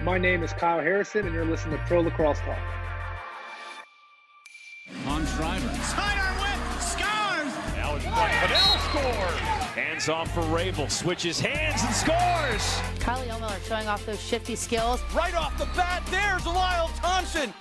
My name is Kyle Harrison, and you're listening to Pro Lacrosse Talk. On Shriver. Sidearm whip, scores! Now it's PLL scores! Hands off for Rabel, switches hands and scores! Kylie O'Miller showing off those shifty skills. Right off the bat, there's Lyle Thompson!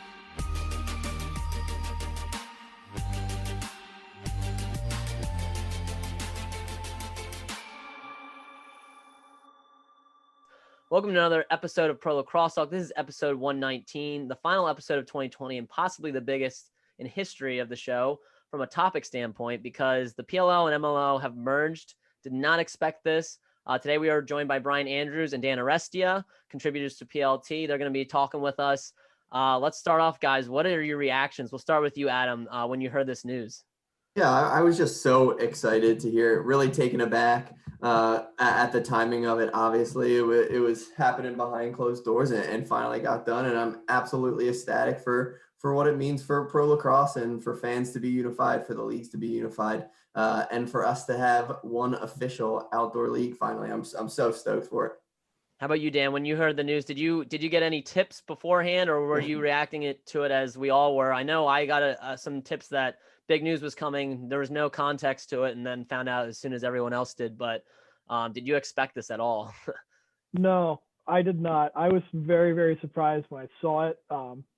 Welcome to another episode of Pro Lacrosse Talk. This is episode 119, the final episode of 2020, and possibly the biggest in history of the show from a topic standpoint, because the PLL and MLL have merged. Did not expect this. Today we are joined by Brian Andrews and Dan Arestia, contributors to PLT. They're going to be talking with us. Let's start off, guys. What are your reactions? We'll start with you, Adam, when you heard this news. Yeah, I was just so excited to hear it, really taken aback at the timing of it. Obviously, it was happening behind closed doors and finally got done. And I'm absolutely ecstatic for what it means for pro lacrosse and for fans to be unified, for the leagues to be unified, and for us to have one official outdoor league finally. I'm so stoked for it. How about you, Dan? When you heard the news, did you get any tips beforehand, or were you reacting to it as we all were? I know I got some tips that big news was coming. There was no context to it, and then found out as soon as everyone else did. But did you expect this at all? No, I did not. I was very, very surprised when I saw it.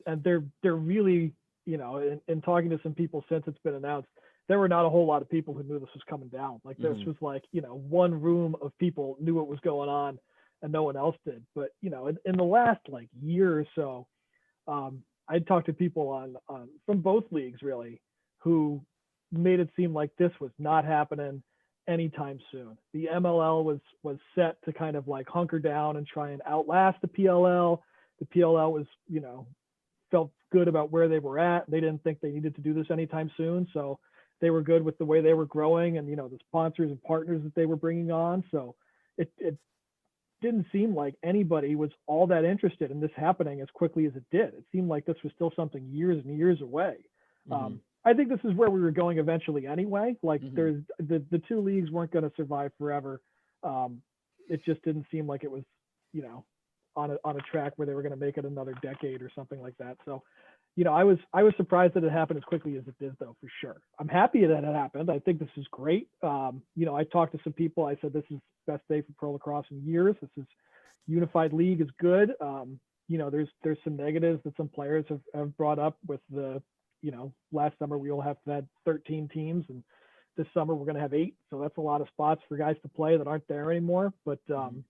And they're really, in talking to some people since it's been announced, there were not a whole lot of people who knew this was coming down. Like this was like, one room of people knew what was going on and no one else did. But, in the last like year or so, I talked to people on from both leagues really, who made it seem like this was not happening anytime soon. The MLL was set to kind of like hunker down and try and outlast the PLL. The PLL was, felt good about where they were at. They didn't think they needed to do this anytime soon. So they were good with the way they were growing and, the sponsors and partners that they were bringing on. So it didn't seem like anybody was all that interested in this happening as quickly as it did. It seemed like this was still something years and years away. I think this is where we were going eventually anyway. Like there's the two leagues weren't going to survive forever. It just didn't seem like it was, on a track where they were going to make it another decade or something like that. So, I was surprised that it happened as quickly as it did, though, for sure. I'm happy that it happened. I think this is great. I talked to some people. I said, this is the best day for pro lacrosse in years. This is unified league is good. There's some negatives that some players have brought up with the, last summer we all had 13 teams, and this summer we're going to have 8. So that's a lot of spots for guys to play that aren't there anymore. But, and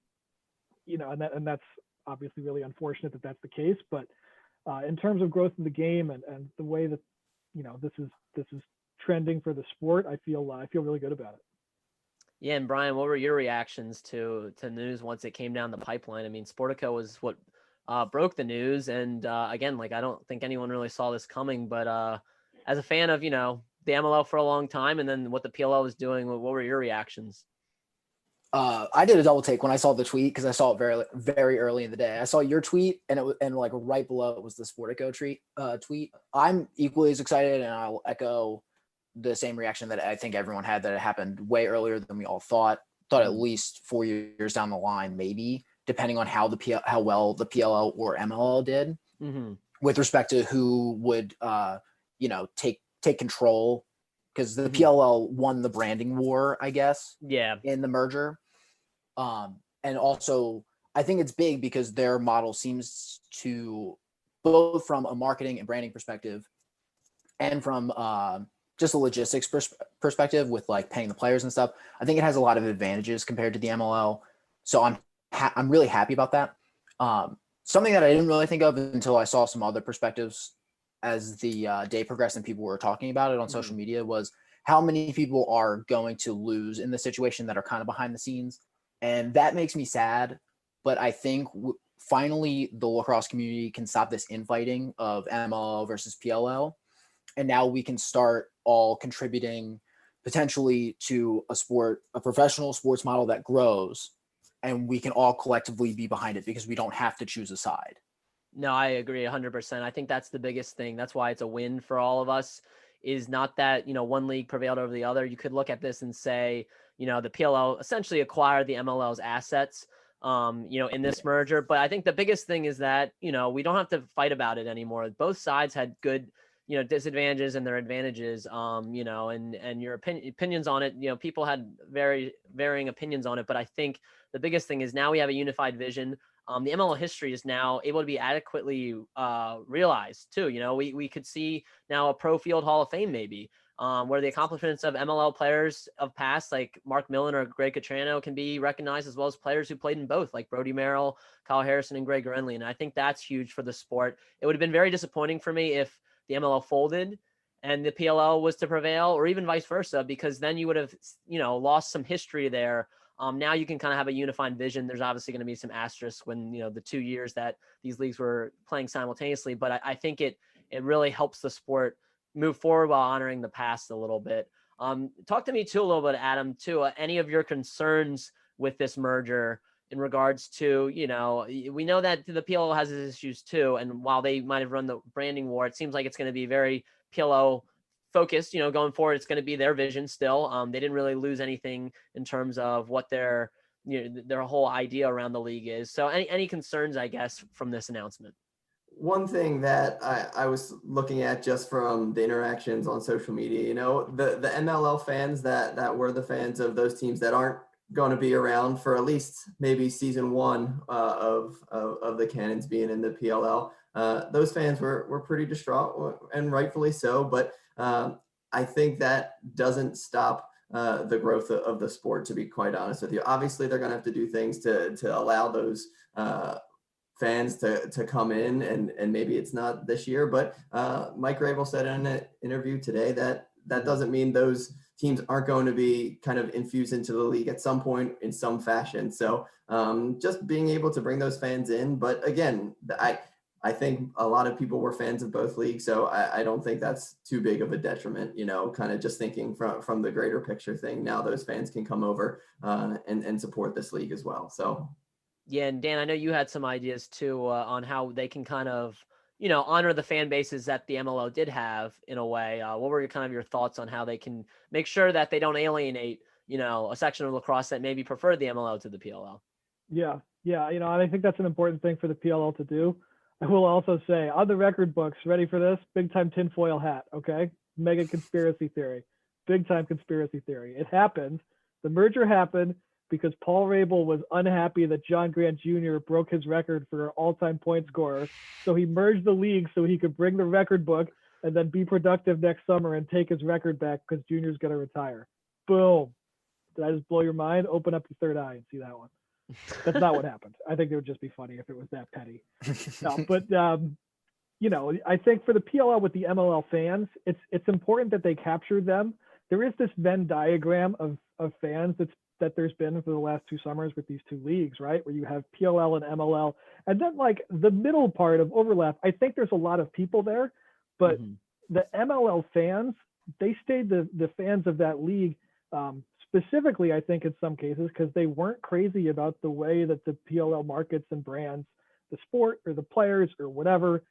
that's obviously really unfortunate that that's the case. But in terms of growth in the game and the way that, this is trending for the sport, I feel really good about it. Yeah, and Brian, what were your reactions to news once it came down the pipeline? I mean, Sportico was what broke the news, and again, like I don't think anyone really saw this coming. But as a fan of the MLL for a long time, and then what the PLL was doing, what were your reactions? I did a double take when I saw the tweet because I saw it very, very early in the day. I saw your tweet, and like right below it was the Sportico tweet. I'm equally as excited, and I'll echo the same reaction that I think everyone had, that it happened way earlier than we all thought. Thought at least 4 years down the line, maybe, depending on how well the PLL or MLL did with respect to who would take control, because the PLL won the branding war, I guess. Yeah. In the merger. And also I think it's big because their model seems to, both from a marketing and branding perspective and from just a logistics perspective with like paying the players and stuff, I think it has a lot of advantages compared to the MLL. So I'm really happy about that. Something that I didn't really think of until I saw some other perspectives as the day progressed and people were talking about it on social media was how many people are going to lose in the situation that are kind of behind the scenes. And that makes me sad. But I think finally the lacrosse community can stop this infighting of MLL versus PLL. And now we can start all contributing potentially to a professional sports model that grows, and we can all collectively be behind it because we don't have to choose a side. No, I agree 100%. I think that's the biggest thing. That's why it's a win for all of us, is not that, one league prevailed over the other. You could look at this and say, the PLL essentially acquired the MLL's assets. in this merger. But I think the biggest thing is that, we don't have to fight about it anymore. Both sides had good, disadvantages and their advantages, and your opinions on it, people had very varying opinions on it. But I think the biggest thing is now we have a unified vision. The MLL history is now able to be adequately realized too. We could see now a pro field Hall of Fame maybe, where the accomplishments of MLL players of past, like Mark Millen or Greg Catrano, can be recognized, as well as players who played in both, like Brody Merrill, Kyle Harrison, and Greg Renly. And I think that's huge for the sport. It would have been very disappointing for me if the MLL folded and the PLL was to prevail, or even vice versa, because then you would have, lost some history there. Now you can kind of have a unified vision. There's obviously going to be some asterisks when, the 2 years that these leagues were playing simultaneously, but I think it really helps the sport move forward while honoring the past a little bit. Talk to me too a little bit, Adam, too, any of your concerns with this merger in regards to, we know that the PLO has its issues too. And while they might have run the branding war, it seems like it's going to be very PLO focused, going forward. It's going to be their vision still. They didn't really lose anything in terms of what their whole idea around the league is. So any concerns, I guess, from this announcement? One thing that I was looking at just from the interactions on social media, the MLL fans that were the fans of those teams that aren't going to be around for at least maybe season one of the Cannons being in the PLL. Those fans were pretty distraught, and rightfully so. But I think that doesn't stop the growth of the sport, to be quite honest with you. Obviously, they're going to have to do things to allow those fans to come in, and maybe it's not this year, but Mike Rabel said in an interview today that doesn't mean those teams aren't going to be kind of infused into the league at some point in some fashion. So just being able to bring those fans in. But again, I think a lot of people were fans of both leagues, so I don't think that's too big of a detriment, kind of just thinking from the greater picture thing. Now those fans can come over and support this league as well. So. Yeah, and Dan, I know you had some ideas too on how they can kind of, honor the fan bases that the MLO did have in a way. What were your thoughts on how they can make sure that they don't alienate, a section of lacrosse that maybe preferred the MLO to the PLL? Yeah. I think that's an important thing for the PLL to do. I will also say, on the record books, ready for this? Big time tinfoil hat, okay? Mega conspiracy theory. Big time conspiracy theory. It happened. The merger happened because Paul Rabel was unhappy that John Grant Jr. broke his record for an all-time point scorer. So he merged the league so he could bring the record book and then be productive next summer and take his record back because Junior's going to retire. Boom. Did I just blow your mind? Open up your third eye and see that one. That's not what happened. I think it would just be funny if it was that petty. No, but, I think for the PLL with the MLL fans, it's important that they capture them. There is this Venn diagram of fans that there's been for the last 2 summers with these 2 leagues, right? Where you have PLL and MLL, and then like the middle part of overlap. I think there's a lot of people there, but the MLL fans, they stayed the fans of that league, specifically, I think in some cases, because they weren't crazy about the way that the PLL markets and brands the sport or the players or whatever.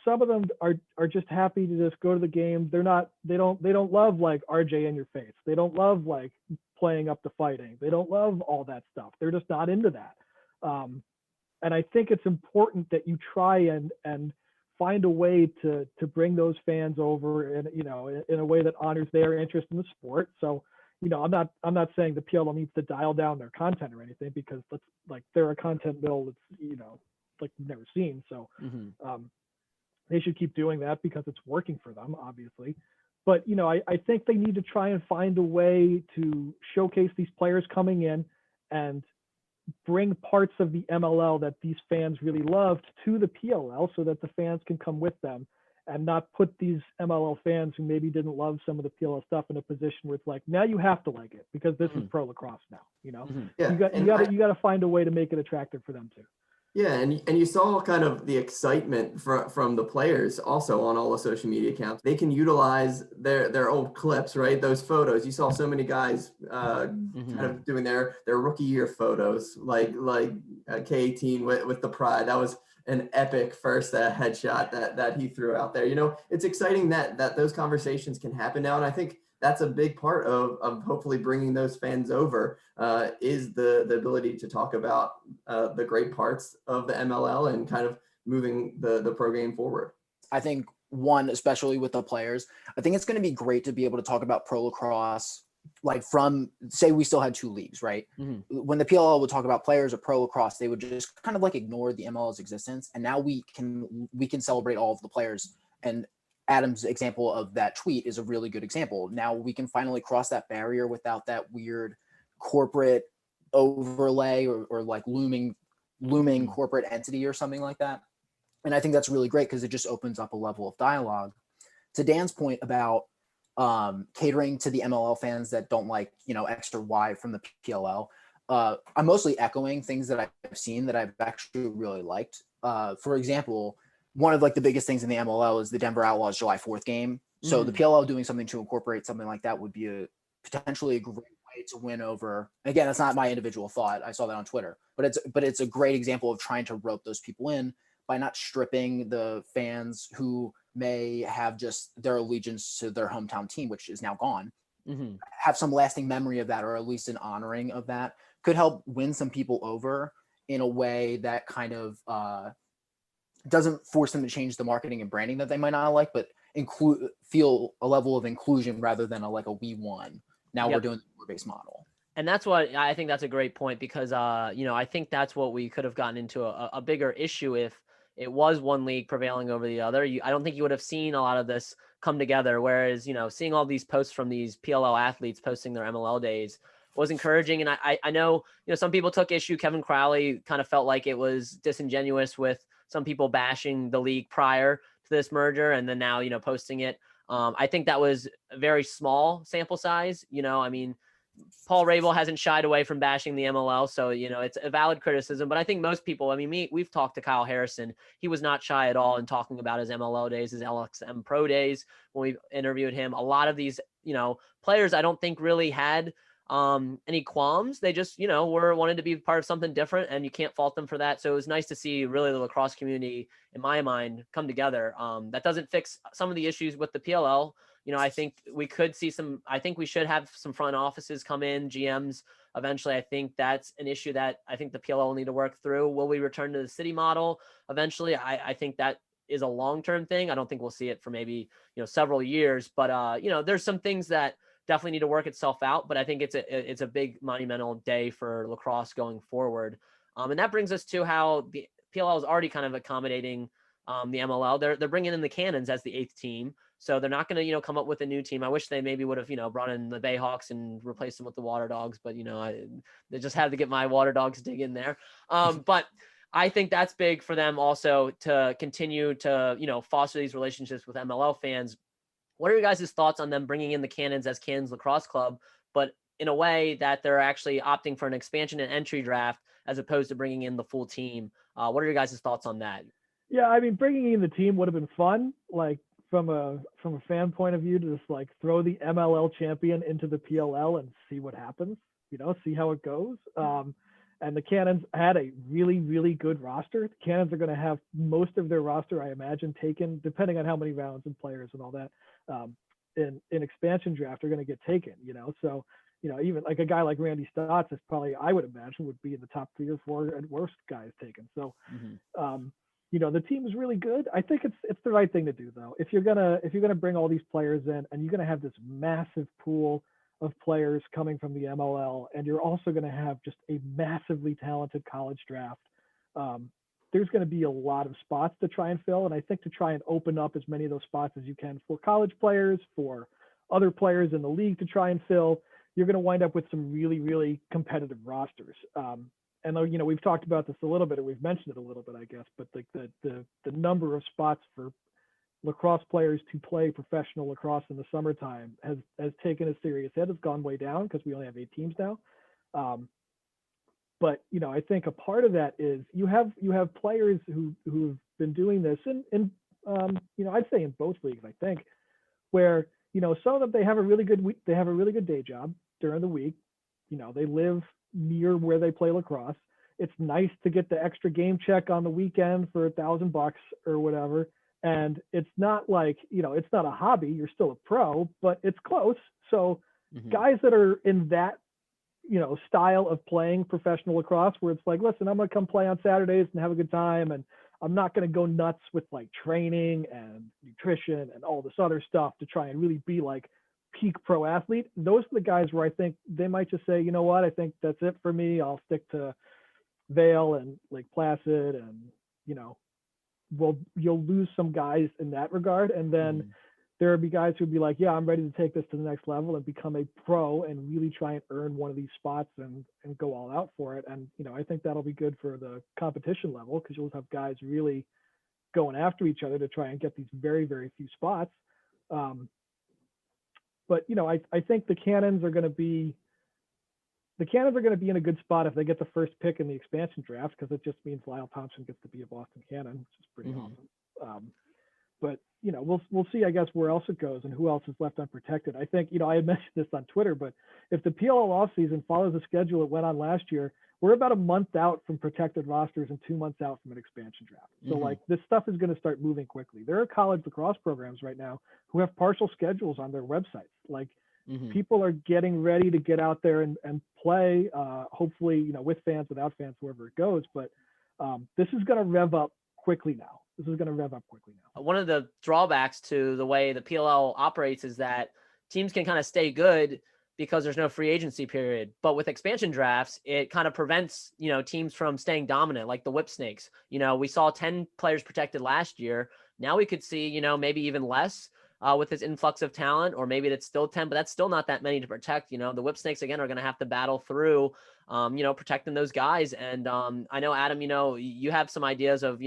Some of them are just happy to just go to the game. They don't love like RJ in your face. They don't love like playing up the fighting. They don't love all that stuff. They're just not into that. And I think it's important that you try and find a way to bring those fans over and, in a way that honors their interest in the sport. So, I'm not saying the PLL needs to dial down their content or anything, because they're a content mill that's, like you've never seen. So, they should keep doing that because it's working for them, obviously. But, I think they need to try and find a way to showcase these players coming in and bring parts of the MLL that these fans really loved to the PLL so that the fans can come with them and not put these MLL fans who maybe didn't love some of the PLL stuff in a position where it's like, now you have to like it because this is pro lacrosse now, Yeah, you got to find a way to make it attractive for them too. Yeah, and you saw kind of the excitement from the players also on all the social media accounts. They can utilize their old clips, right? Those photos. You saw so many guys kind of doing their rookie year photos, like K18 with the pride. That was an epic first headshot that he threw out there. It's exciting that those conversations can happen now, and I think that's a big part of hopefully bringing those fans over, is the ability to talk about the great parts of the MLL and kind of moving the pro game forward. I think one, especially with the players, I think it's going to be great to be able to talk about pro lacrosse, like from, say we still had 2 leagues, right? Mm-hmm. When the PLL would talk about players of pro lacrosse, they would just kind of like ignore the MLL's existence. And now we can celebrate all of the players. And Adam's example of that tweet is a really good example. Now we can finally cross that barrier without that weird corporate overlay or like looming corporate entity or something like that. And I think that's really great because it just opens up a level of dialogue. To Dan's point about catering to the MLL fans that don't like, X or Y from the PLL, I'm mostly echoing things that I've seen that I've actually really liked. For example, one of like the biggest things in the MLL is the Denver Outlaws July 4th game. So the PLL doing something to incorporate something like that would be potentially a great way to win over. Again, that's not my individual thought. I saw that on Twitter, but it's a great example of trying to rope those people in by not stripping the fans who may have just their allegiance to their hometown team, which is now gone. Mm-hmm. Have some lasting memory of that, or at least an honoring of that, could help win some people over in a way that kind of doesn't force them to change the marketing and branding that they might not like, but feel a level of inclusion rather than like a we won. Now we're doing the tour-based model. And that's what I think that's a great point because, I think that's what we could have gotten into a bigger issue if it was one league prevailing over the other. I don't think you would have seen a lot of this come together. Whereas, seeing all these posts from these PLL athletes posting their MLL days was encouraging. And I know, some people took issue. Kevin Crowley kind of felt like it was disingenuous with some people bashing the league prior to this merger. And then now, posting it. I think that was a very small sample size. Paul Rabel hasn't shied away from bashing the MLL. So, it's a valid criticism, but I think most people, we've talked to Kyle Harrison. He was not shy at all in talking about his MLL days, his LXM pro days when we interviewed him. A lot of these, players, I don't think really had any qualms. They just, wanted to be part of something different, and you can't fault them for that. So it was nice to see really the lacrosse community, in my mind, come together. That doesn't fix some of the issues with the PLL. I think we could see I think we should have some front offices come in, GMs eventually. I think that's an issue that I think the PLL will need to work through. Will we return to the city model eventually? I think that is a long-term thing. I don't think we'll see it for maybe, several years, but there's some things that definitely need to work itself out, but I think it's a big monumental day for lacrosse going forward. And that brings us to how the PLL is already kind of accommodating the MLL. They're bringing in the Cannons as the 8th team. So they're not going to, come up with a new team. I wish they maybe would have, brought in the Bayhawks and replaced them with the Water Dogs, but, they just had to get my Water Dogs dig in there. But I think that's big for them also to continue to, foster these relationships with MLL fans. What are your guys' thoughts on them bringing in the Cannons as Cannons Lacrosse Club, but in a way that they're actually opting for an expansion and entry draft as opposed to bringing in the full team? What are your guys' thoughts on that? Yeah, bringing in the team would have been fun. Like from a fan point of view, to just like throw the MLL champion into the PLL and see what happens. See how it goes. And the Cannons had a really, really good roster. The Cannons are going to have most of their roster, I imagine, taken, depending on how many rounds and players and all that, in expansion draft are going to get taken, So, even like a guy like Randy Stotts is probably, I would imagine, would be in the top 3 or 4 at worst guys taken. So, the team is really good. I think it's the right thing to do, though. If you're gonna bring all these players in, and you're gonna have this massive pool of players coming from the MLL, and you're also gonna have just a massively talented college draft, there's going to be a lot of spots to try and fill. And I think to try and open up as many of those spots as you can for college players, for other players in the league to try and fill, you're going to wind up with some really, really competitive rosters. And we've talked about this a little bit, or we've mentioned it a little bit, I guess, but like the number of spots for lacrosse players to play professional lacrosse in the summertime has taken a serious hit. It's gone way down because we only have 8 teams now. But I think a part of that is you have players who've been doing this, and I'd say in both leagues, I think, where some of them they have a really good day job during the week. They live near where they play lacrosse. It's nice to get the extra game check on the weekend for $1,000 or whatever, And it's not like, it's not a hobby. You're still a pro, but it's close. So guys that are in that, style of playing professional lacrosse, where it's like, listen, I'm going to come play on Saturdays and have a good time. And I'm not going to go nuts with like training and nutrition and all this other stuff to try and really be like peak pro athlete. Those are the guys where I think they might just say, you know what, I think that's it for me. I'll stick to Vail and Lake Placid, and, you'll lose some guys in that regard. And then there'll be guys who'll be like, yeah, I'm ready to take this to the next level and become a pro and really try and earn one of these spots and go all out for it. And, I think that'll be good for the competition level, because you'll have guys really going after each other to try and get these very, very few spots. But, I think the Cannons are going to be in a good spot if they get the first pick in the expansion draft, because it just means Lyle Thompson gets to be a Boston Cannon, which is pretty awesome. But, we'll see, I guess, where else it goes and who else is left unprotected. I think, I had mentioned this on Twitter, but if the PLL offseason follows the schedule it went on last year, we're about a month out from protected rosters and 2 months out from an expansion draft. So like this stuff is going to start moving quickly. There are college lacrosse programs right now who have partial schedules on their websites. Like people are getting ready to get out there and play, hopefully, with fans, without fans, wherever it goes. But this is going to rev up quickly now. One of the drawbacks to the way the PLL operates is that teams can kind of stay good because there's no free agency period. But with expansion drafts, it kind of prevents, teams from staying dominant, like the Whip Snakes. We saw 10 players protected last year. Now we could see, maybe even less with this influx of talent, or maybe it's still 10, but that's still not that many to protect. The Whip Snakes, again, are going to have to battle through, protecting those guys. And I know, Adam, you have some ideas of,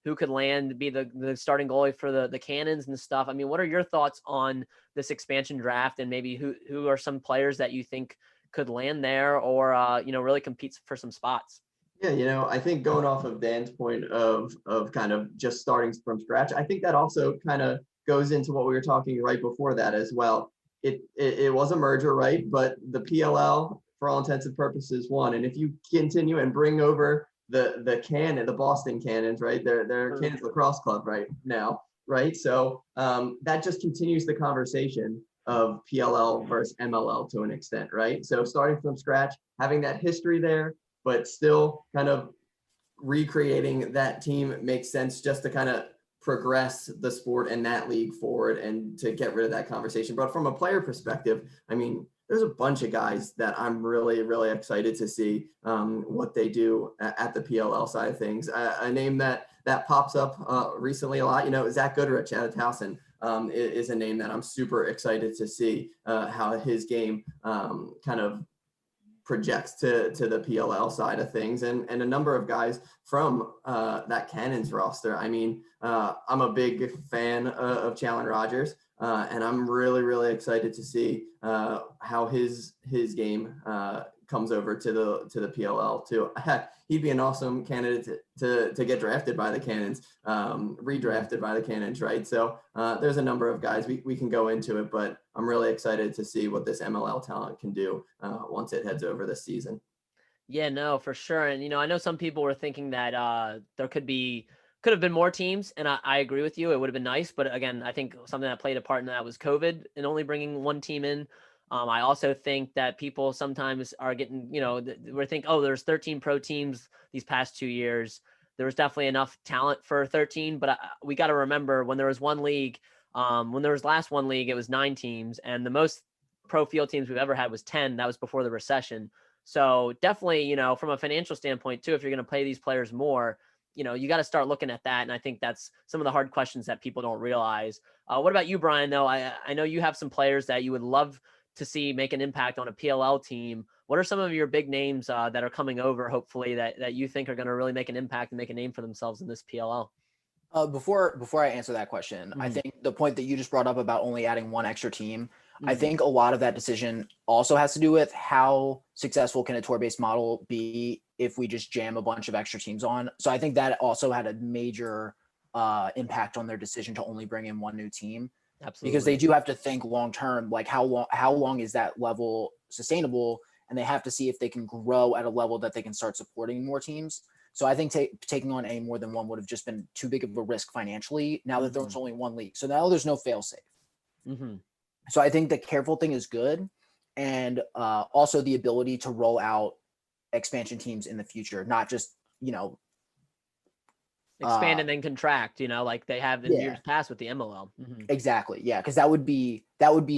who could be the starting goalie for the Cannons and stuff. I mean, what are your thoughts on this expansion draft, and maybe who are some players that you think could land there, or, really compete for some spots? Yeah, I think going off of Dan's point of kind of just starting from scratch, I think that also kind of goes into what we were talking right before that as well. It was a merger, right? But the PLL, for all intents and purposes, won. And if you continue and bring over the Boston Cannons, right? They're Cannons Lacrosse Club right now, right? So that just continues the conversation of PLL versus MLL to an extent, right? So starting from scratch, having that history there, but still kind of recreating that team makes sense, just to kind of progress the sport and that league forward and to get rid of that conversation. But from a player perspective, I mean, there's a bunch of guys that I'm really, really excited to see what they do at the PLL side of things. A name that pops up recently a lot, Zach Goodrich out of Towson is a name that I'm super excited to see how his game kind of projects to the PLL side of things, and a number of guys from that Cannons roster. I mean, I'm a big fan of Challen Rogers, and I'm really, really excited to see how his game comes over to the PLL too. Heck, he'd be an awesome candidate to get drafted by the Cannons, redrafted by the Cannons, right? So there's a number of guys we can go into it, but I'm really excited to see what this MLL talent can do once it heads over this season. Yeah, no, for sure. And, I know some people were thinking that there could have been more teams, and I agree with you. It would have been nice. But again, I think something that played a part in that was COVID and only bringing one team in. I also think that people sometimes are getting, we're thinking, oh, there's 13 pro teams these past 2 years. There was definitely enough talent for 13, but we got to remember when there was one league, when there was last one league, it was 9 teams, and the most pro field teams we've ever had was 10. That was before the recession. So definitely, from a financial standpoint too, if you're going to play these players more, you got to start looking at that. And I think that's some of the hard questions that people don't realize. What about you, Brian, though? I know you have some players that you would love to see make an impact on a PLL team. What are some of your big names that are coming over, hopefully, that you think are going to really make an impact and make a name for themselves in this PLL? Before I answer that question, I think the point that you just brought up about only adding one extra team, I think a lot of that decision also has to do with how successful can a tour-based model be if we just jam a bunch of extra teams on. So I think that also had a major impact on their decision to only bring in one new team. Absolutely. Because they do have to think long-term, like how long is that level sustainable? And they have to see if they can grow at a level that they can start supporting more teams. So I think taking on any more than one would have just been too big of a risk financially. Now that there's only one league, so now there's no fail safe. So I think the careful thing is good, and also the ability to roll out expansion teams in the future, not just expand and then contract, like they have in years past with the MLL. Exactly. Yeah. Cause that would be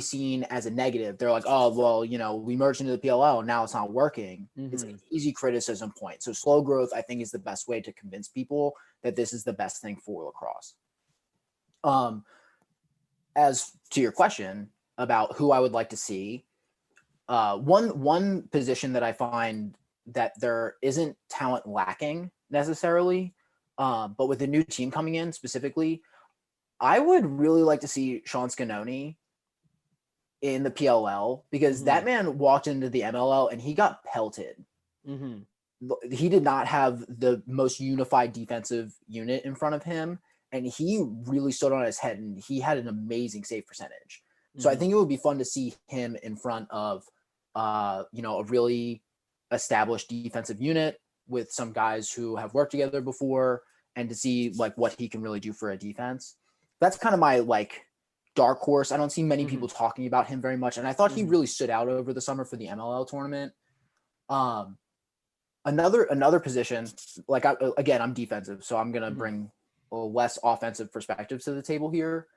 seen as a negative. They're like, oh, well, we merged into the PLL and now it's not working. It's an easy criticism point. So slow growth, I think, is the best way to convince people that this is the best thing for lacrosse. As to your question about who I would like to see, one position that I find that there isn't talent lacking necessarily, but with a new team coming in specifically, I would really like to see Sean Scanoni in the PLL, because that man walked into the MLL and he got pelted. He did not have the most unified defensive unit in front of him, and he really stood on his head, and he had an amazing save percentage. So I think it would be fun to see him in front of, a really established defensive unit with some guys who have worked together before, and to see like what he can really do for a defense. That's kind of my dark horse. I don't see many people talking about him very much, and I thought he really stood out over the summer for the MLL tournament. Another position, I'm defensive, so I'm gonna bring a less offensive perspective to the table here.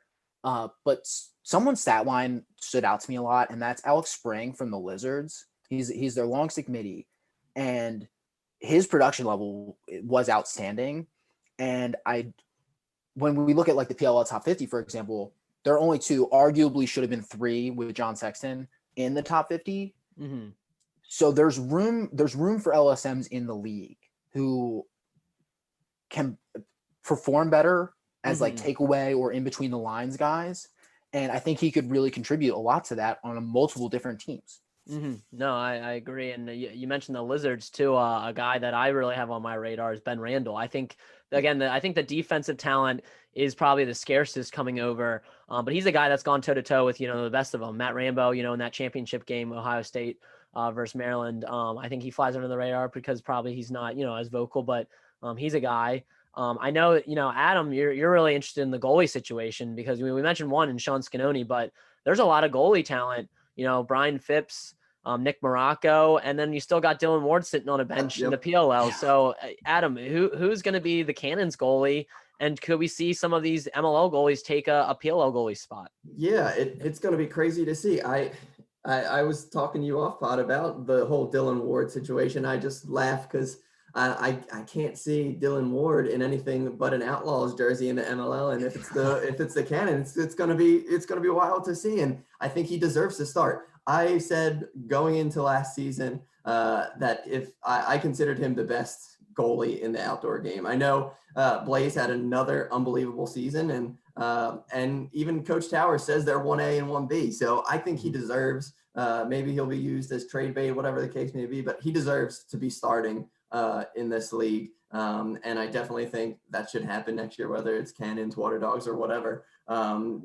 But someone's stat line stood out to me a lot, and that's Alex Spring from the Lizards. He's their long stick midi, and his production level was outstanding. And when we look at the PLL top 50, for example, there are only two, arguably should have been three with John Sexton in the top 50. So there's room for LSMs in the league who can perform better as takeaway or in between the lines guys. And I think he could really contribute a lot to that on multiple different teams. No, I agree. And you mentioned the Lizards too. A guy that I really have on my radar is Ben Randall. I think, again, I think the defensive talent is probably the scarcest coming over. But he's a guy that's gone toe to toe with, the best of them. Matt Rambo, in that championship game, Ohio State versus Maryland. I think he flies under the radar because probably he's not, as vocal, but he's a guy. I know, Adam, you're really interested in the goalie situation, because we mentioned one in Sean Scanoni, but there's a lot of goalie talent, Brian Phipps, Nick Morocco, and then you still got Dylan Ward sitting on a bench in the PLL. So Adam, who's going to be the Cannons goalie, and could we see some of these MLL goalies take a PLL goalie spot? Yeah, it's going to be crazy to see. I was talking to you off pod about the whole Dylan Ward situation. I just laugh because I can't see Dylan Ward in anything but an Outlaws jersey in the MLL, and if it's the Cannons, it's gonna be wild to see, and I think he deserves to start. I said going into last season that if I considered him the best goalie in the outdoor game. I know Blaze had another unbelievable season, and even Coach Towers says they're 1A and 1B, so I think he deserves. Maybe he'll be used as trade bait, whatever the case may be, but he deserves to be starting in this league. And I definitely think that should happen next year, whether it's Cannons, Water Dogs, or whatever.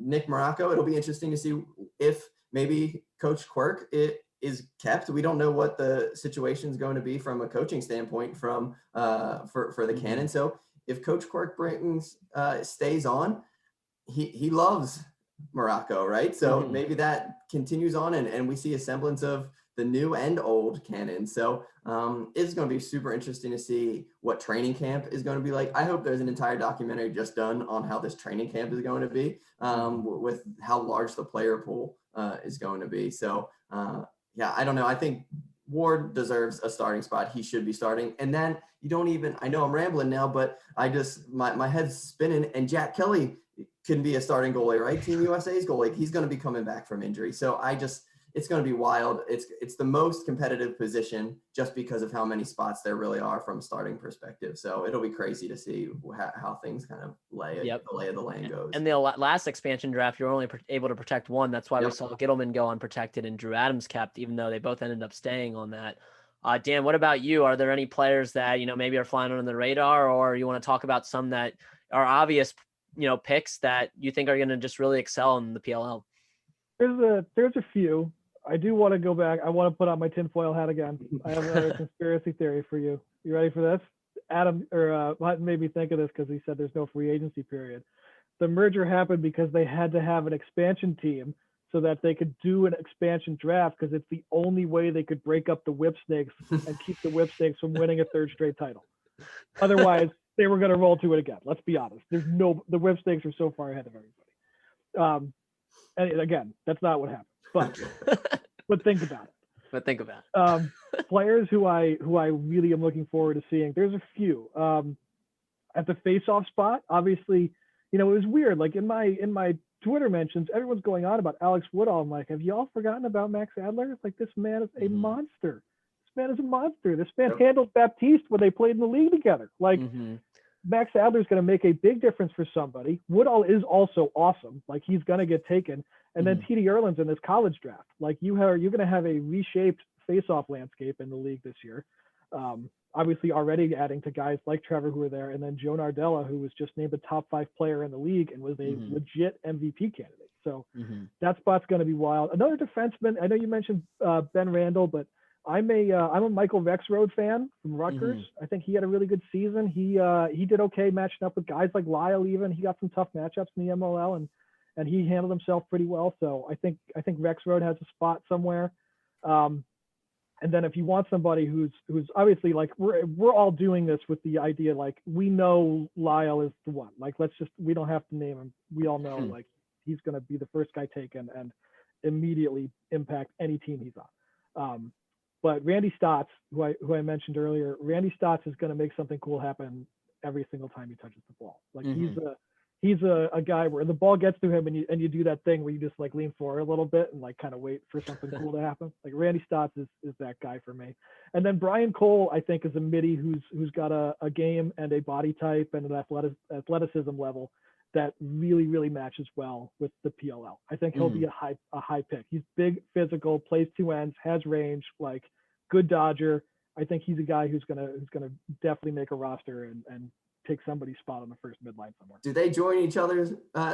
Nick Morocco, it'll be interesting to see if maybe Coach Quirk is kept. We don't know what the situation is going to be from a coaching standpoint for the Cannons. So if Coach Quirk stays on, he loves Morocco, right? So maybe that continues on and we see a semblance of the new and old Cannons. So it's going to be super interesting to see what training camp is going to be like. I hope there's an entire documentary just done on how this training camp is going to be, with how large the player pool is going to be. So yeah, I don't know. I think Ward deserves a starting spot. He should be starting. And then I know I'm rambling now, but my head's spinning, and Jack Kelly can be a starting goalie, right? Team USA's goalie. He's going to be coming back from injury. So it's going to be wild. It's the most competitive position just because of how many spots there really are from a starting perspective. So it'll be crazy to see how things kind of the lay of the land goes. And the last expansion draft, you're only able to protect one. That's why we saw Gittleman go unprotected and Drew Adams kept, even though they both ended up staying on that. Dan, what about you? Are there any players that, maybe are flying under the radar, or you want to talk about some that are obvious, picks that you think are going to just really excel in the PLL? There's a few. I do want to go back. I want to put on my tinfoil hat again. I have another conspiracy theory for you. You ready for this? Adam or Hutton made me think of this because he said there's no free agency period. The merger happened because they had to have an expansion team so that they could do an expansion draft, because it's the only way they could break up the Whip Snakes and keep the Whip Snakes from winning a third straight title. Otherwise, they were going to roll to it again. Let's be honest. The Whip Snakes are so far ahead of everybody. And again, that's not what happened. But think about it. Players who I really am looking forward to seeing. There's a few. At the face-off spot, obviously, it was weird. Like in my Twitter mentions, everyone's going on about Alex Woodall. I'm like, have y'all forgotten about Max Adler? It's like, this man is a monster. This man is a monster. This man handled Baptiste when they played in the league together. Like, Max Adler is going to make a big difference for somebody. Woodall is also awesome. Like, he's going to get taken. And then TD Erlin's in this college draft. Like, you're going to have a reshaped face-off landscape in the league this year. Obviously already adding to guys like Trevor who are there, and then Joe Nardella, who was just named a top 5 player in the league and was a legit MVP candidate. So that spot's going to be wild. Another defenseman, I know you mentioned Ben Randall, but I'm a Michael Rexroad fan from Rutgers. I think he had a really good season. He did okay matching up with guys like Lyle even. He got some tough matchups in the MLL, and he handled himself pretty well. So I think Rexroad has a spot somewhere. And then if you want somebody who's obviously, like, we're all doing this with the idea, like, we know Lyle is the one. Like, we don't have to name him. We all know, like, he's going to be the first guy taken and immediately impact any team he's on. But Randy Stotts, who I mentioned earlier, Randy Stotts is going to make something cool happen every single time he touches the ball. Like, he's a guy where the ball gets to him and you do that thing where you just, like, lean forward a little bit and, like, kind of wait for something cool to happen. Like, Randy Stotts is that guy for me. And then Brian Cole, I think, is a midi who's got a game and a body type and an athleticism level that really, really matches well with the PLL. I think he'll be a high pick. He's big, physical, plays 2 ends, has range, like, good dodger. I think he's a guy who's gonna definitely make a roster and take somebody's spot on the first midline somewhere. Do they join each other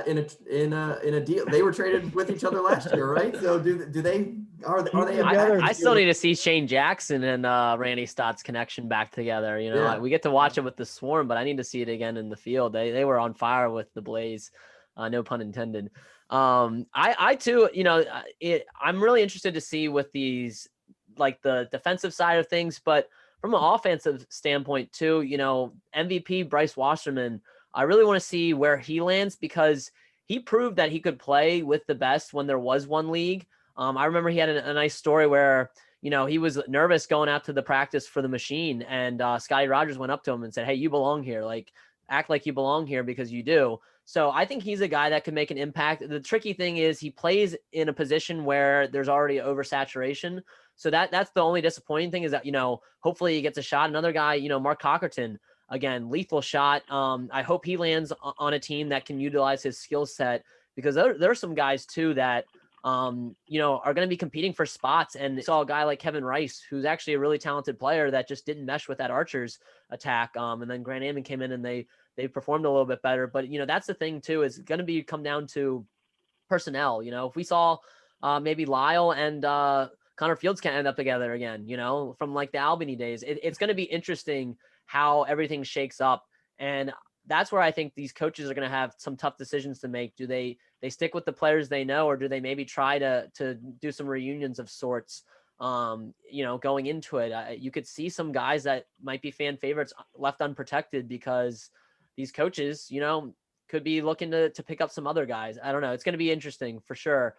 in a deal? They were traded with each other last year, right? So are they? I still need to see Shane Jackson and Randy Stott's connection back together. We get to watch it with the Swarm, but I need to see it again in the field. They were on fire with the Blaze, no pun intended. I too, I'm really interested to see with these, like, the defensive side of things, but from an offensive standpoint too, MVP Bryce Wasserman, I really want to see where he lands, because he proved that he could play with the best when there was one league. I remember he had a nice story where, he was nervous going out to the practice for the Machine, and Scotty Rogers went up to him and said, "Hey, you belong here. Like, act like you belong here, because you do." So I think he's a guy that can make an impact. The tricky thing is he plays in a position where there's already oversaturation. So that's the only disappointing thing, is that, hopefully he gets a shot. Another guy, Mark Cockerton, again, lethal shot. I hope he lands on a team that can utilize his skill set, because there are some guys too that, are going to be competing for spots. And I saw a guy like Kevin Rice, who's actually a really talented player that just didn't mesh with that Archers attack. And then Grant Ammon came in and they performed a little bit better. But, that's the thing too, is going to come down to personnel. If we saw maybe Lyle and Connor Fields can end up together again, from like the Albany days, it's going to be interesting how everything shakes up. And that's where I think these coaches are going to have some tough decisions to make. Do they stick with the players they know, or do they maybe try to do some reunions of sorts, going into it? You could see some guys that might be fan favorites left unprotected because these coaches, could be looking to pick up some other guys. I don't know. It's going to be interesting for sure.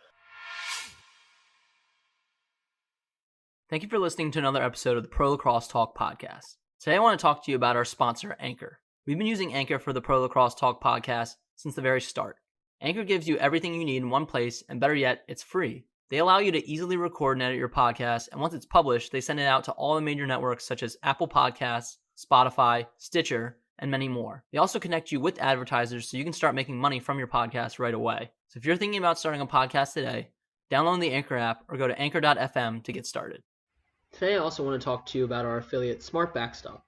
Thank you for listening to another episode of the Pro Lacrosse Talk Podcast. Today I want to talk to you about our sponsor, Anchor. We've been using Anchor for the Pro Lacrosse Talk Podcast since the very start. Anchor gives you everything you need in one place, and better yet, it's free. They allow you to easily record and edit your podcast, and once it's published, they send it out to all the major networks such as Apple Podcasts, Spotify, Stitcher, and many more. They also connect you with advertisers so you can start making money from your podcast right away. So if you're thinking about starting a podcast today, download the Anchor app or go to anchor.fm to get started. Today I also want to talk to you about our affiliate Smart Backstop.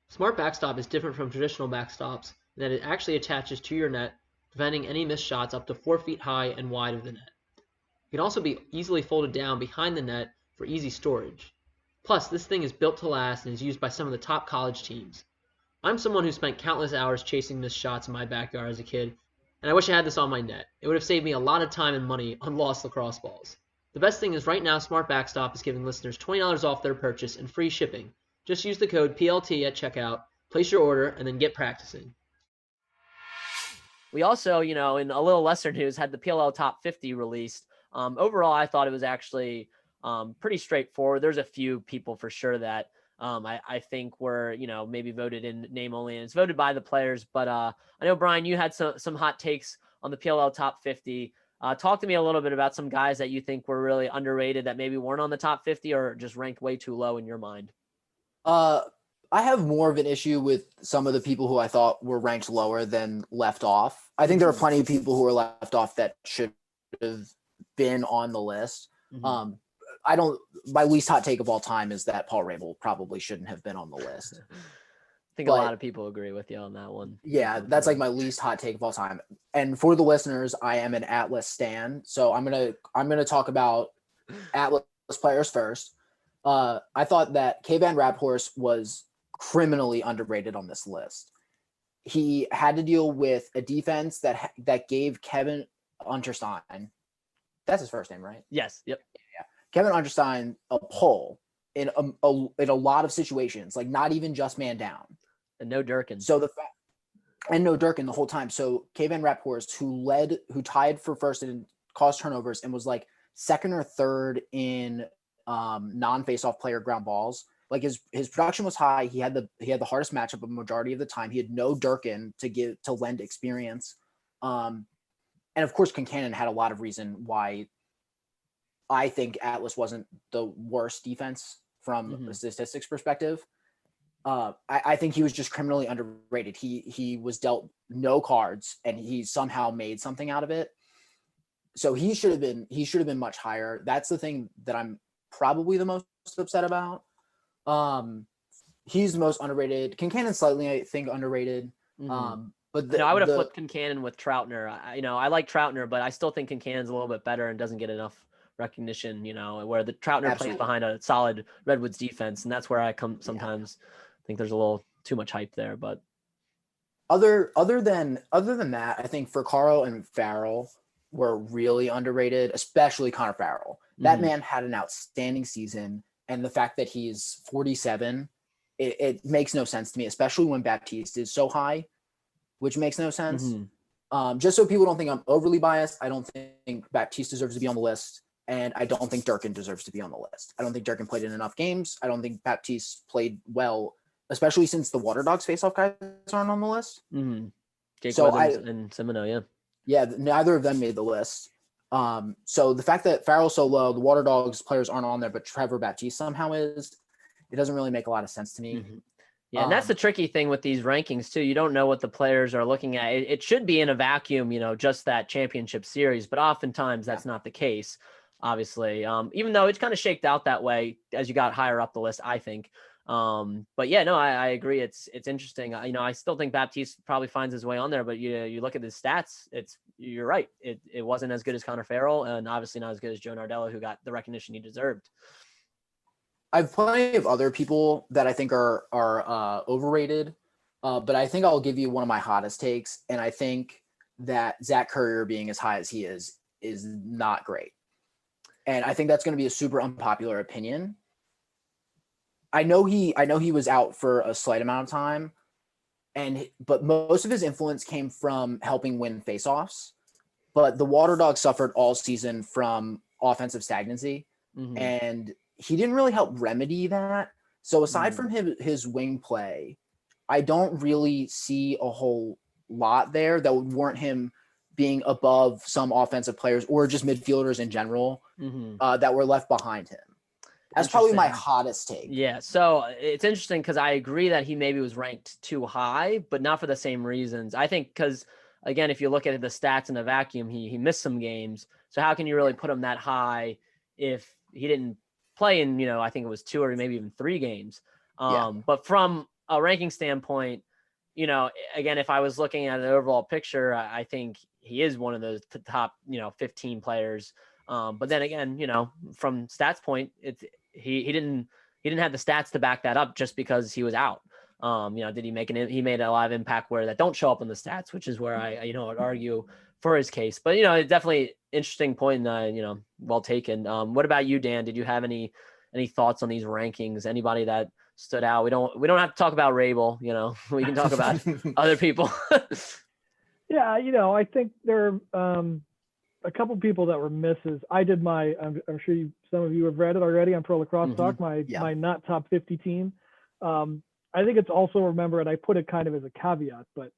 Smart Backstop is different from traditional backstops in that it actually attaches to your net, preventing any missed shots up to 4 feet high and wide of the net. It can also be easily folded down behind the net for easy storage. Plus, this thing is built to last and is used by some of the top college teams. I'm someone who spent countless hours chasing missed shots in my backyard as a kid, and I wish I had this on my net. It would have saved me a lot of time and money on lost lacrosse balls. The best thing is right now Smart Backstop is giving listeners $20 off their purchase and free shipping. Just use the code PLT at checkout, place your order, and then get practicing. We also, in a little lesser news, had the PLL Top 50 released. Overall, I thought it was actually pretty straightforward. There's a few people for sure that I think were, maybe voted in name only, and it's voted by the players. But I know, Brian, you had some hot takes on the PLL Top 50. Talk to me a little bit about some guys that you think were really underrated that maybe weren't on the top 50 or just ranked way too low in your mind. I have more of an issue with some of the people who I thought were ranked lower than left off. I think there are plenty of people who are left off that should have been on the list. Mm-hmm. My least hot take of all time is that Paul Rabel probably shouldn't have been on the list. I think a lot of people agree with you on that one. Yeah, that's like my least hot take of all time. And for the listeners, I am an Atlas stan, so I'm gonna talk about Atlas players first. I thought that K-Van Raphorst was criminally underrated on this list. He had to deal with a defense that gave Kevin Unterstein, that's his first name, right? Yes. Yep. Yeah. Kevin Unterstein a pull in a lot of situations, like not even just man down. And no Durkin. No Durkin the whole time. So K-Van Raphorst, who tied for first in caused turnovers and was like second or third in non-face-off player ground balls. Like his production was high. He had the hardest matchup a majority of the time. He had no Durkin to lend experience. And of course, Concannon had a lot of reason why I think Atlas wasn't the worst defense from a statistics perspective. I think he was just criminally underrated. He was dealt no cards and he somehow made something out of it. So he should have been much higher. That's the thing that I'm probably the most upset about. He's the most underrated. Concannon slightly, I think, underrated. But I would have flipped Concannon with Troutner. I like Troutner, but I still think Concannon's a little bit better and doesn't get enough recognition, where the Troutner plays behind a solid Redwoods defense. And that's where I sometimes think there's a little too much hype there. But other than that, I think Furcaro and Farrell were really underrated, especially Connor Farrell. That man had an outstanding season. And the fact that he's 47, it makes no sense to me, especially when Baptiste is so high, which makes no sense. Just so people don't think I'm overly biased, I don't think Baptiste deserves to be on the list. And I don't think Durkin deserves to be on the list. I don't think Durkin played in enough games. I don't think Baptiste played well, especially since the Water Dogs face-off guys aren't on the list. Jake Withers and Semino, yeah. Yeah, neither of them made the list. So the fact that Farrell's so low, the Water Dogs players aren't on there, but Trevor Baptiste somehow is, it doesn't really make a lot of sense to me. Yeah, and that's the tricky thing with these rankings too. You don't know what the players are looking at. It should be in a vacuum, just that championship series, but oftentimes that's not the case, obviously. Even though it's kind of shaked out that way as you got higher up the list, I think. But yeah, no, I agree. It's interesting. I still think Baptiste probably finds his way on there, but you look at his stats, you're right. It wasn't as good as Connor Farrell and obviously not as good as Joe Nardello, who got the recognition he deserved. I have plenty of other people that I think are overrated, but I think I'll give you one of my hottest takes. And I think that Zach Currier being as high as he is not great. And I think that's going to be a super unpopular opinion. I know he was out for a slight amount of time, but most of his influence came from helping win faceoffs. But the Water Dogs suffered all season from offensive stagnancy, and he didn't really help remedy that. So aside from his wing play, I don't really see a whole lot there that would warrant him being above some offensive players or just midfielders in general that were left behind him. That's probably my hottest take. Yeah. So it's interesting because I agree that he maybe was ranked too high, but not for the same reasons. I think because, again, if you look at the stats in a vacuum, he missed some games. So how can you really put him that high if he didn't play in, I think it was 2 or maybe even 3 games. But from a ranking standpoint, again, if I was looking at an overall picture, I think he is one of those top, 15 players. But then again, from stats point, he didn't have the stats to back that up just because he was out. Did he he made a lot of impact where that don't show up in the stats, which is where I would argue for his case. But, it's definitely interesting point and, well taken. What about you, Dan? Did you have any thoughts on these rankings? Anybody that stood out? We don't have to talk about Rabel, we can talk about other people. Yeah. I think there are a couple people that were misses. I did I'm sure some of you have read it already on Pro Lacrosse Talk, my not top 50 team. I think it's also, remember, and I put it kind of as a caveat, but,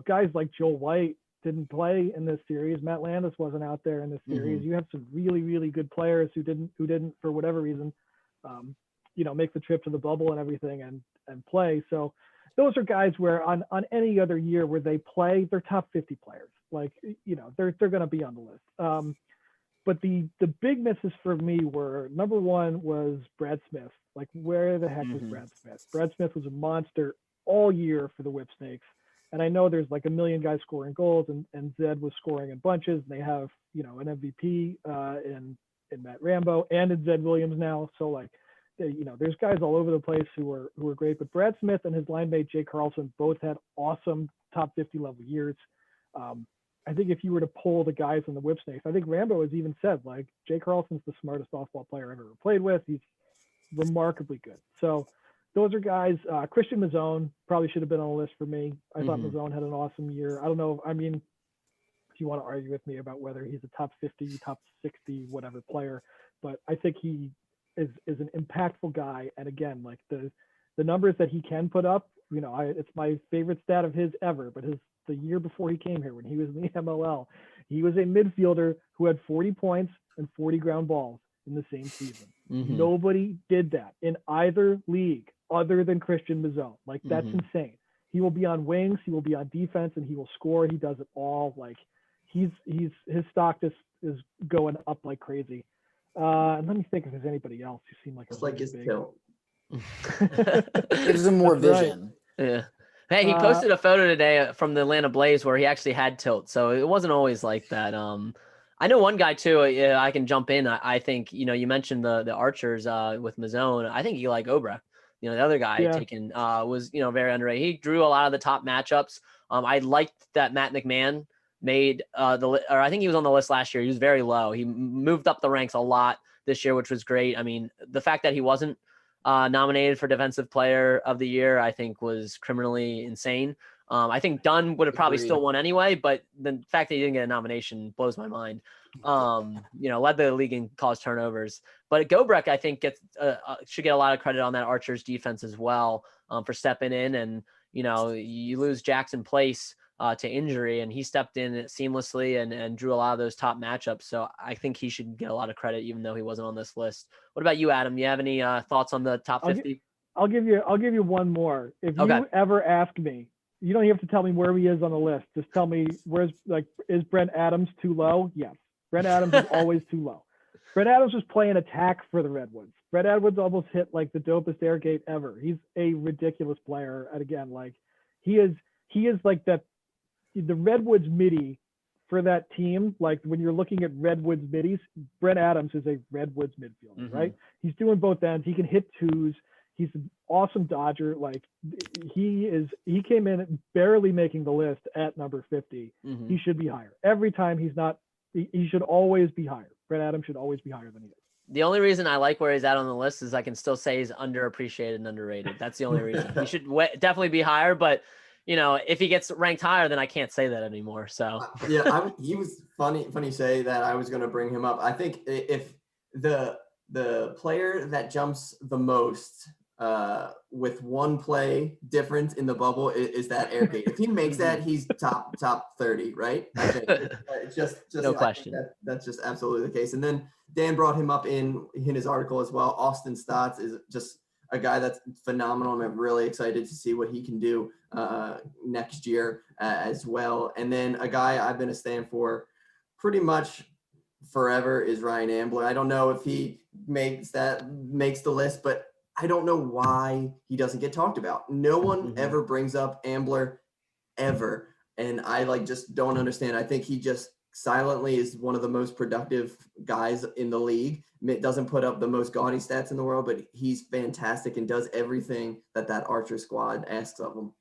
guys like Joel White didn't play in this series. Matt Landis wasn't out there in this series. You have some really, really good players who didn't for whatever reason, make the trip to the bubble and everything and play. So those are guys where on any other year where they play, they're top 50 players. Like, they're going to be on the list. But the big misses for me were, number one was Brad Smith. Like, where the heck was Brad Smith? Brad Smith was a monster all year for the Whip Snakes. And I know there's like a million guys scoring goals, and Zed was scoring in bunches. And they have, an MVP in Matt Rambo and in Zed Williams now. So like, there's guys all over the place who are great. But Brad Smith and his line mate Jay Carlson both had awesome top 50 level years. I think if you were to poll the guys in the Whip Snakes, I think Rambo has even said, like, Jay Carlson's the smartest softball player I've ever played with. He's remarkably good. So those are guys. Christian Mazzone probably should have been on the list for me. I thought Mazzone had an awesome year. I don't know. I mean, if you want to argue with me about whether he's a top 50, top 60, whatever player, but I think he is an impactful guy. And again, like the numbers that he can put up, it's my favorite stat of his ever, but the year before he came here, when he was in the MLL, he was a midfielder who had 40 points and 40 ground balls in the same season. Nobody did that in either league other than Christian Mazzone. Like, that's insane. He will be on wings, he will be on defense, and he will score. He does it all. Like, his stock just is going up like crazy. And let me think if there's anybody else who seemed like it's like his tilt. Gives him more vision. Right. Yeah. Hey, he posted a photo today from the Atlanta Blaze where he actually had tilt, so it wasn't always like that. I know one guy too. I can jump in. I think you mentioned the archers with Mazzone. I think you like Obrecht. The other guy taken was very underrated. He drew a lot of the top matchups. I liked that Matt McMahon made I think he was on the list last year. He was very low. He moved up the ranks a lot this year, which was great. I mean, the fact that he wasn't nominated for Defensive Player of the Year, I think, was criminally insane. I think Dunn would have probably still won anyway, but the fact that he didn't get a nomination blows my mind. Led the league in caused turnovers. But Gobrecht, I think, should get a lot of credit on that Archers defense as well for stepping in. And, you lose Jackson Place to injury, and he stepped in seamlessly and drew a lot of those top matchups. So I think he should get a lot of credit, even though he wasn't on this list. What about you, Adam? Do you have any thoughts on the top 50? I'll give you one more. If you ever ask me, you don't even have to tell me where he is on the list. Just tell me is Brent Adams too low? Yes. Brent Adams is always too low. Brent Adams was playing attack for the Redwoods. Brent Adams almost hit like the dopest air gate ever. He's a ridiculous player. And again, like he is like that, the Redwoods midi for that team. Like when you're looking at Redwoods middies, Brent Adams is a Redwoods midfielder, right? He's doing both ends. He can hit twos. He's an awesome dodger. Like he came in barely making the list at number 50. He should be higher. Every time he should always be higher. Brent Adams should always be higher than he is. The only reason I like where he's at on the list is I can still say he's underappreciated and underrated. That's the only reason. He should definitely be higher, but if he gets ranked higher, then I can't say that anymore. So he was funny you say that. I was going to bring him up. I think if the player that jumps the most with one play difference in the bubble is that air gate. If he makes that, he's top 30, right? I think it's just no question. That's just absolutely the case. And then Dan brought him up in his article as well. Austin Stotts is just a guy that's phenomenal, and I'm really excited to see what he can do next year as well. And then a guy I've been a stand for pretty much forever is Ryan Ambler. I don't know if he makes the list, but I don't know why he doesn't get talked about. No one ever brings up Ambler ever. And I just don't understand. I think he just silently is one of the most productive guys in the league. Doesn't put up the most gaudy stats in the world, but he's fantastic and does everything that Archer squad asks of him.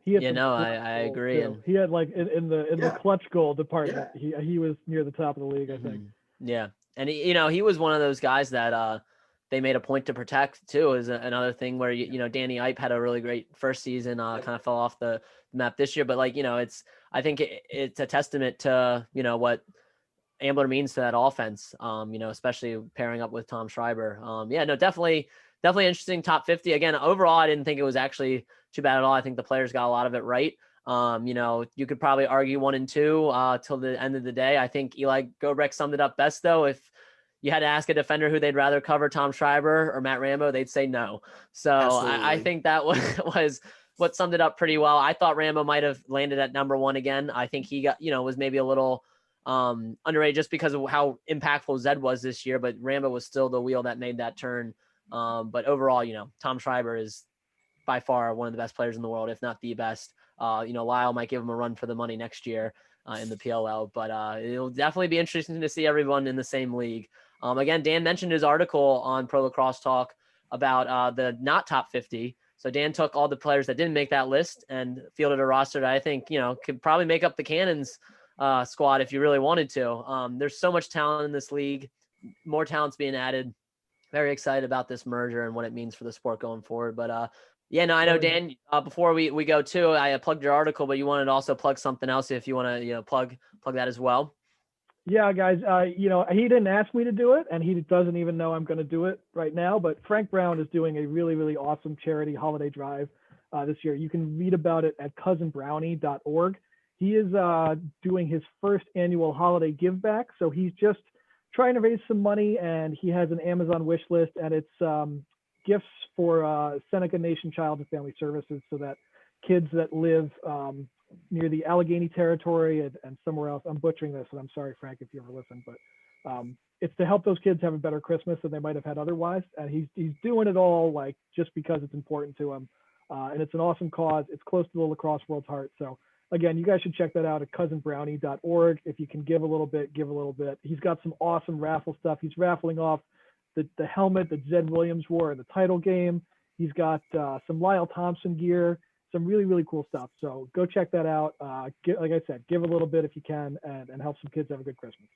I agree. Too. And he had like in the clutch goal department, he was near the top of the league, I think. Yeah, and he was one of those guys that they made a point to protect too. Is another thing where Danny Ipe had a really great first season, kind of fell off the map this year, but I think it's a testament to what Ambler means to that offense. Especially pairing up with Tom Schreiber. Definitely interesting top 50. Again, overall, I didn't think it was actually too bad at all. I think the players got a lot of it right. You could probably argue 1 and 2 till the end of the day. I think Eli Gobrecht summed it up best, though. If you had to ask a defender who they'd rather cover, Tom Schreiber or Matt Rambo, they'd say no. So I think that was what summed it up pretty well. I thought Rambo might have landed at number 1 again. I think he got, was maybe a little underrated just because of how impactful Zed was this year, but Rambo was still the wheel that made that turn. But overall, Tom Schreiber is by far one of the best players in the world, if not the best. Lyle might give him a run for the money next year in the PLL, but it'll definitely be interesting to see everyone in the same league. Again, Dan mentioned his article on Pro Lacrosse Talk about the not top 50. So Dan took all the players that didn't make that list and fielded a roster that I think, could probably make up the Cannons squad if you really wanted to. There's so much talent in this league, more talent's being added. Very excited about this merger and what it means for the sport going forward. But I know, Dan, before we go too, I plugged your article, but you wanted to also plug something else if you want to, plug that as well. Yeah, guys, he didn't ask me to do it, and he doesn't even know I'm going to do it right now, but Frank Brown is doing a really, really awesome charity holiday drive this year. You can read about it at cousinbrownie.org. He is doing his first annual holiday give back, so he's just trying to raise some money, and he has an Amazon wish list, and it's gifts for Seneca Nation Child and Family Services, so that kids that live near the Allegheny territory and somewhere else. I'm butchering this, and I'm sorry, Frank, if you ever listen, but it's to help those kids have a better Christmas than they might have had otherwise. And he's doing it all just because it's important to him. And it's an awesome cause. It's close to the lacrosse world's heart. So again, you guys should check that out at cousinbrownie.org. If you can give a little bit, give a little bit. He's got some awesome raffle stuff. He's raffling off the helmet that Zed Williams wore in the title game. He's got some Lyle Thompson gear, some really, really cool stuff. So go check that out. Like I said, give a little bit if you can and help some kids have a good Christmas.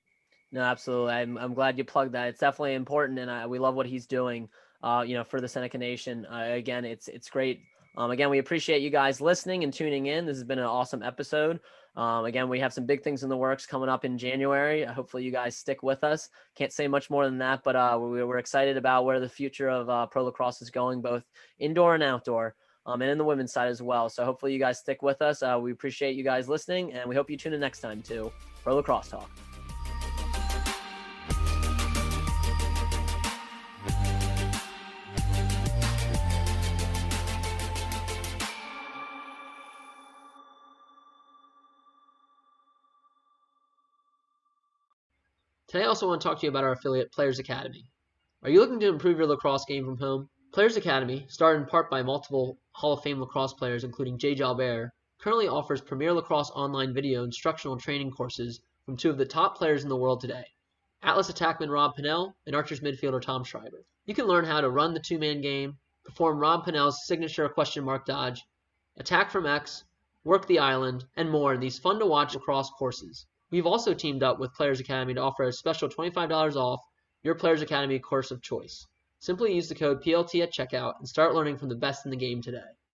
No, absolutely. I'm glad you plugged that. It's definitely important. And we love what he's doing, for the Seneca Nation. Again, it's great. Again, we appreciate you guys listening and tuning in. This has been an awesome episode. Again, we have some big things in the works coming up in January. Hopefully you guys stick with us. Can't say much more than that, but we're excited about where the future of pro lacrosse is going, both indoor and outdoor, and in the women's side as well. So hopefully you guys stick with us. We appreciate you guys listening, and we hope you tune in next time to Pro Lacrosse Talk. Today I also want to talk to you about our affiliate, Players Academy. Are you looking to improve your lacrosse game from home? Players Academy, started in part by multiple Hall of Fame lacrosse players including Jay Jalbert, currently offers premier lacrosse online video instructional training courses from 2 of the top players in the world today, Atlas attackman Rob Pennell and Archers midfielder Tom Schreiber. You can learn how to run the two-man game, perform Rob Pennell's signature question mark dodge, attack from X, work the island, and more in these fun-to-watch lacrosse courses. We've also teamed up with Players Academy to offer a special $25 off your Players Academy course of choice. Simply use the code PLT at checkout and start learning from the best in the game today.